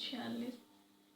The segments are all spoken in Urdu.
46।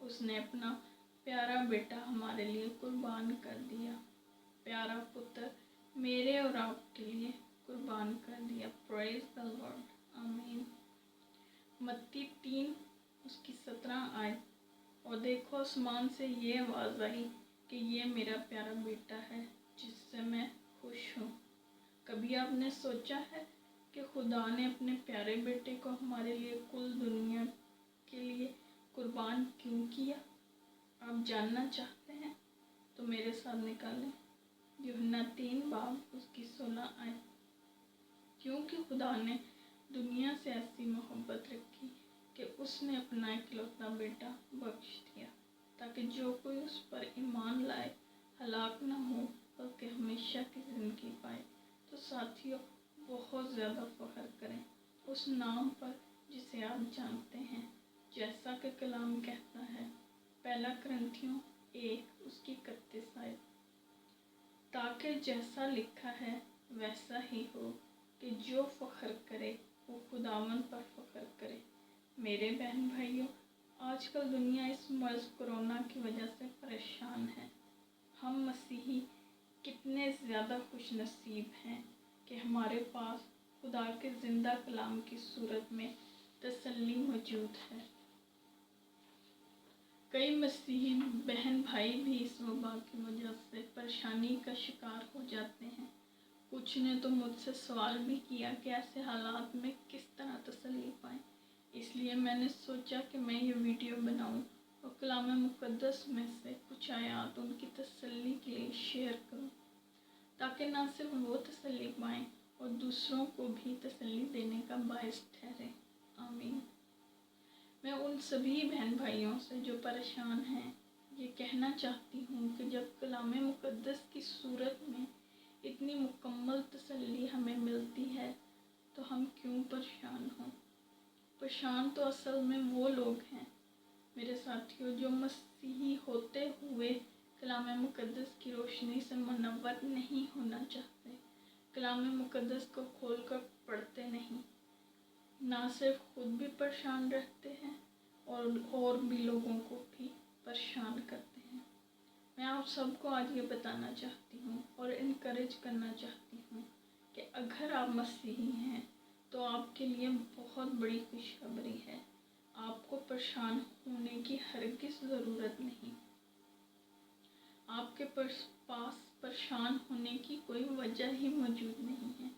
اس نے اپنا پیارا بیٹا ہمارے لیے قربان کر دیا، پیارا پتر میرے اور آپ کے لیے قربان کر دیا۔ پریز دی لارڈ، آمین۔ متی 3 اس کی 17 آیت، اور دیکھو آسمان سے یہ آواز آئی کہ یہ میرا پیارا بیٹا ہے جس سے میں خوش ہوں۔ کبھی آپ نے سوچا ہے کہ خدا نے اپنے پیارے بیٹے کو ہمارے لیے کل دنیا کے لیے قربان کیوں کیا؟ آپ جاننا چاہتے ہیں تو میرے ساتھ نکالیں یوحنا 3 باب اس کی 16 آیت۔ کیونکہ خدا نے دنیا سے ایسی محبت رکھی کہ اس نے اپنا اکلوتا بیٹا بخش دیا، تاکہ جو کوئی اس پر ایمان لائے ہلاک نہ ہو بلکہ ہمیشہ کی زندگی پائے۔ تو ساتھیوں، بہت زیادہ فخر کریں اس نام پر جسے آپ جانتے ہیں، جیسا کہ کلام کہتا ہے، پہلا کرنتھیوں 1 اس کی 31 آیت، تاکہ جیسا لکھا ہے ویسا ہی ہو کہ جو فخر کرے وہ خداوند پر فخر کرے۔ میرے بہن بھائیوں، آج کل دنیا اس مرض کورونا کی وجہ سے پریشان ہے۔ ہم مسیحی کتنے زیادہ خوش نصیب ہیں کہ ہمارے پاس خدا کے زندہ کلام کی صورت میں تسلی موجود ہے۔ کئی مسیحی بہن بھائی بھی اس وبا کی وجہ سے پریشانی کا شکار ہو جاتے ہیں۔ کچھ نے تو مجھ سے سوال بھی کیا کہ ایسے حالات میں کس طرح تسلی پائیں۔ اس لیے میں نے سوچا کہ میں یہ ویڈیو بناؤں اور کلام مقدس میں سے کچھ آیات ان کی تسلی کے لیے شیئر کروں، تاکہ نہ صرف وہ تسلی پائیں اور دوسروں کو بھی تسلی دینے کا باعث ٹھہریں۔ آمین۔ میں ان سبھی بہن بھائیوں سے جو پریشان ہیں یہ کہنا چاہتی ہوں کہ جب کلام مقدس کی صورت میں اتنی مکمل تسلی ہمیں ملتی ہے تو ہم کیوں پریشان ہوں؟ پریشان تو اصل میں وہ لوگ ہیں میرے ساتھیوں جو مسیحی ہوتے ہوئے کلام مقدس کی روشنی سے منور نہیں ہونا چاہتے، کلام مقدس کو کھول کر پڑھتے نہیں، نہ صرف خود بھی پریشان رہتے ہیں اور بھی لوگوں کو بھی پریشان کرتے ہیں۔ میں آپ سب کو آج یہ بتانا چاہتی ہوں اور انکریج کرنا چاہتی ہوں کہ اگر آپ مسیحی ہیں تو آپ کے لیے بہت بڑی خوشخبری ہے۔ آپ کو پریشان ہونے کی ہرگز ضرورت نہیں۔ آپ کے پاس پریشان ہونے کی کوئی وجہ ہی موجود نہیں ہے،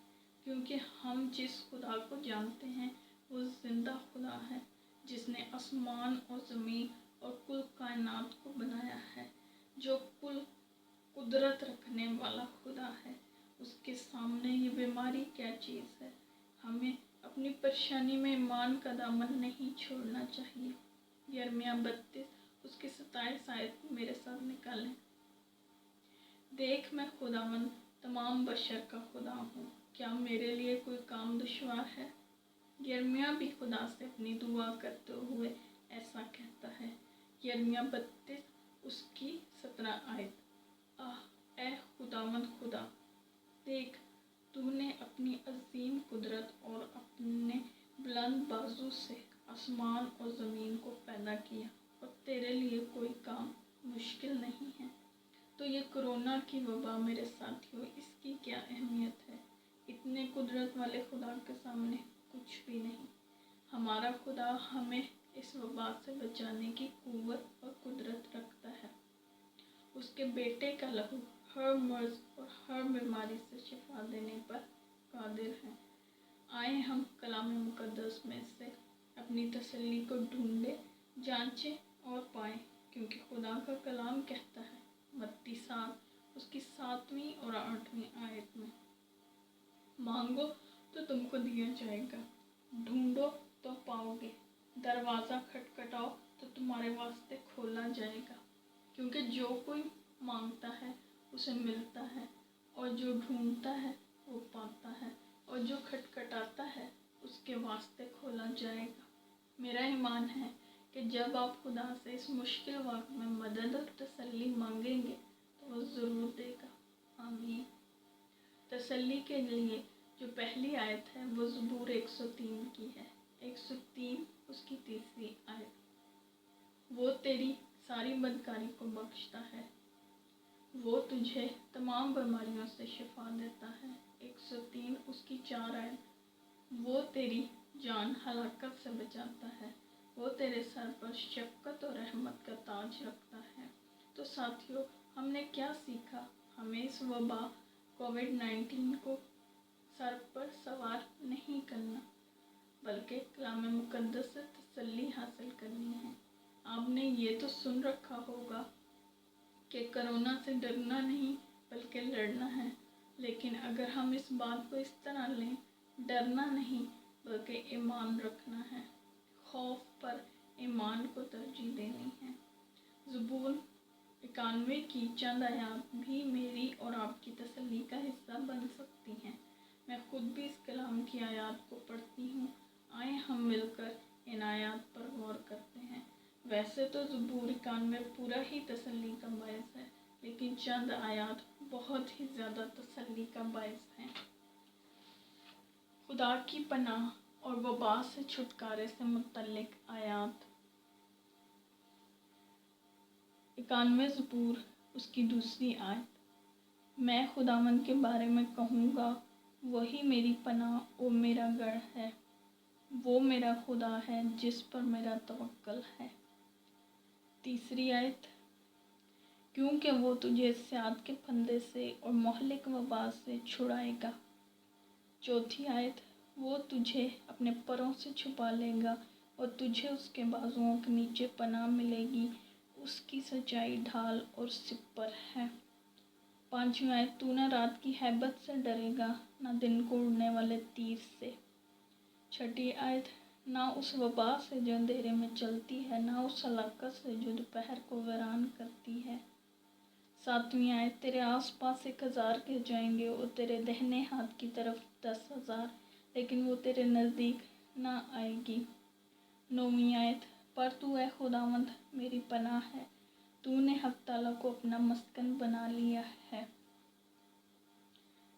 کیونکہ ہم جس خدا کو جانتے ہیں وہ زندہ خدا ہے، جس نے آسمان اور زمین اور کل کائنات کو بنایا ہے، جو کل قدرت رکھنے والا خدا ہے۔ اس کے سامنے یہ بیماری کیا چیز ہے؟ ہمیں اپنی پریشانی میں ایمان کا دامن نہیں چھوڑنا چاہیے۔ یرمیہ 32 اس کی 27 آیت میرے ساتھ نکالیں۔ دیکھ، میں خداوند تمام بشر کا خدا ہوں، کیا میرے لیے کوئی کام دشوار ہے؟ یرمیہ بھی خدا سے اپنی دعا کرتے ہوئے ایسا کہتا ہے۔ یرمیہ 32 اس کی 17 آیت، اے خداوند خدا، دیکھ، تو نے اپنی عظیم قدرت اور اپنے بلند بازو سے آسمان اور زمین کو پیدا کیا، اور تیرے لیے کوئی کام مشکل نہیں ہے۔ تو یہ کورونا کی وبا میرے ساتھیوں، اس کی کیا اہمیت ہے؟ اتنے قدرت والے خدا کے سامنے کچھ بھی نہیں۔ ہمارا خدا ہمیں اس وبا سے بچانے کی قوت اور قدرت رکھتا ہے۔ اس کے بیٹے کا لہو ہر مرض اور ہر بیماری سے شفا دینے پر قادر ہے۔ آئیں ہم کلام مقدس میں سے اپنی تسلی کو ڈھونڈیں، جانچیں اور پائیں، کیونکہ خدا کا کلام کہتا ہے متی 7 اس کی 7ویں اور 8ویں آیت میں، مانگو تو تم کو دیا جائے گا، ڈھونڈو تو پاؤ گے، دروازہ کھٹکھٹاؤ تو تمہارے واسطے کھولا جائے گا۔ کیونکہ جو کوئی مانگتا ہے اسے ملتا ہے، اور جو ڈھونڈتا ہے وہ پاتا ہے، اور جو کھٹکھٹاتا ہے اس کے واسطے کھولا جائے گا۔ میرا ایمان ہے کہ جب آپ خدا سے اس مشکل وقت میں مدد اور تسلی مانگیں گے تو وہ ضرور دے گا۔ آمین۔ تسلی کے لیے جو پہلی آیت ہے وہ زبور 103 کی ہے، 103 اس کی 3 آیت۔ وہ تیری ساری بدکاری کو بخشتا ہے، وہ تجھے تمام بیماریوں سے شفا دیتا ہے۔ 103 اس کی 4 آیت۔ وہ تیری جان ہلاکت سے بچاتا ہے، وہ تیرے سر پر شفقت اور رحمت کا تاج رکھتا ہے۔ تو ساتھیوں، ہم نے کیا سیکھا؟ ہمیں اس وبا کووڈ-19 کو سر پر سوار نہیں کرنا، بلکہ کلام مقدس سے تسلی حاصل کرنی ہے۔ آپ نے یہ تو سن رکھا ہوگا کہ کرونا سے ڈرنا نہیں بلکہ لڑنا ہے، لیکن اگر ہم اس بات کو اس طرح لیں، ڈرنا نہیں بلکہ ایمان رکھنا ہے، خوف پر ایمان کو ترجیح دینی ہے۔ زبور 91 کی چند آیات بھی میری اور آپ کی تسلی کا حصہ بن سکتی ہیں۔ میں خود بھی اس کلام کی آیات کو پڑھتی ہوں۔ آئیں ہم مل کر ان آیات پر غور کرتے ہیں۔ ویسے تو زبور 91 پورا ہی تسلی کا باعث ہے، لیکن چند آیات بہت ہی زیادہ تسلی کا باعث ہیں۔ خدا کی پناہ اور وبا سے چھٹکارے سے متعلق آیات۔ 91 زبور اس کی دوسری آیت۔ میں خداوند کے بارے میں کہوں گا، وہی میری پناہ اور میرا گڑھ ہے، وہ میرا خدا ہے جس پر میرا توکل ہے۔ تیسری آیت۔ کیونکہ وہ تجھے سیاد کے پھندے سے اور مہلک وبا سے چھڑائے گا۔ چوتھی آیت۔ وہ تجھے اپنے پروں سے چھپا لے گا اور تجھے اس کے بازوؤں کے نیچے پناہ ملے گی، اس کی سچائی ڈھال اور سپر ہے۔ پانچویں آیت۔ تو نہ رات کی ہیبت سے ڈرے گا، نہ دن کو اڑنے والے تیر سے۔ چھٹی آیت۔ نہ اس وبا سے جو اندھیرے میں چلتی ہے، نہ اس ہلاکت سے جو دوپہر کو ویران کرتی ہے۔ ساتویں آیت۔ تیرے آس پاس 1000 گر جائیں گے اور تیرے دہنے ہاتھ کی طرف 10,000، لیکن وہ تیرے نزدیک نہ آئے گی۔ نویں آیت۔ پر تو اے خداوند میری پناہ ہے، تو نے حق تعالیٰ کو اپنا مسکن بنا لیا ہے۔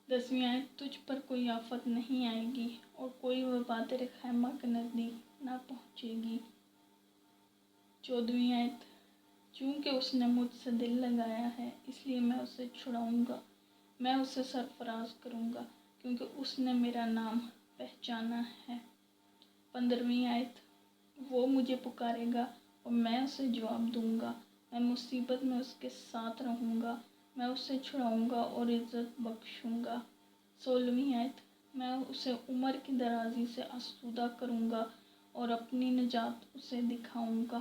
10ویں آیت۔ تجھ پر کوئی آفت نہیں آئے گی اور کوئی وبا تیرے خیمہ کے نزدیک نہ پہنچے گی۔ 14ویں آیت۔ چونکہ اس نے مجھ سے دل لگایا ہے، اس لیے میں اسے چھڑاؤں گا، میں اسے سرفراز کروں گا، کیونکہ اس نے میرا نام پہچانا ہے۔ 15ویں آیت۔ وہ مجھے پکارے گا اور میں اسے جواب دوں گا، میں مصیبت میں اس کے ساتھ رہوں گا، میں اسے چھڑاؤں گا اور عزت بخشوں گا۔ 16ویں آیت۔ میں اسے عمر کی درازی سے آسودہ کروں گا اور اپنی نجات اسے دکھاؤں گا۔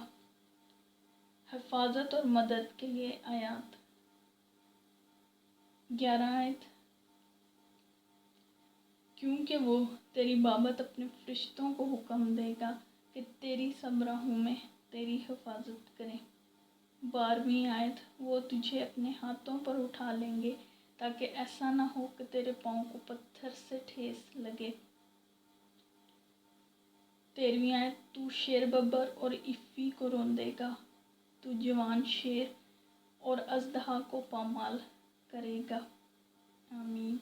حفاظت اور مدد کے لیے آیات۔ 11 آیت۔ کیونکہ وہ تیری بابت اپنے فرشتوں کو حکم دے گا کہ تیری سب راہوں میں تیری حفاظت کریں۔ 12ویں آیت۔ وہ تجھے اپنے ہاتھوں پر اٹھا لیں گے تاکہ ایسا نہ ہو کہ تیرے پاؤں کو پتھر سے ٹھیس لگے۔ 13ویں آیت۔ تو شیر ببر اور عیفی کو روندے گا، تو جوان شیر اور اژدہا کو پامال کرے گا۔ آمین۔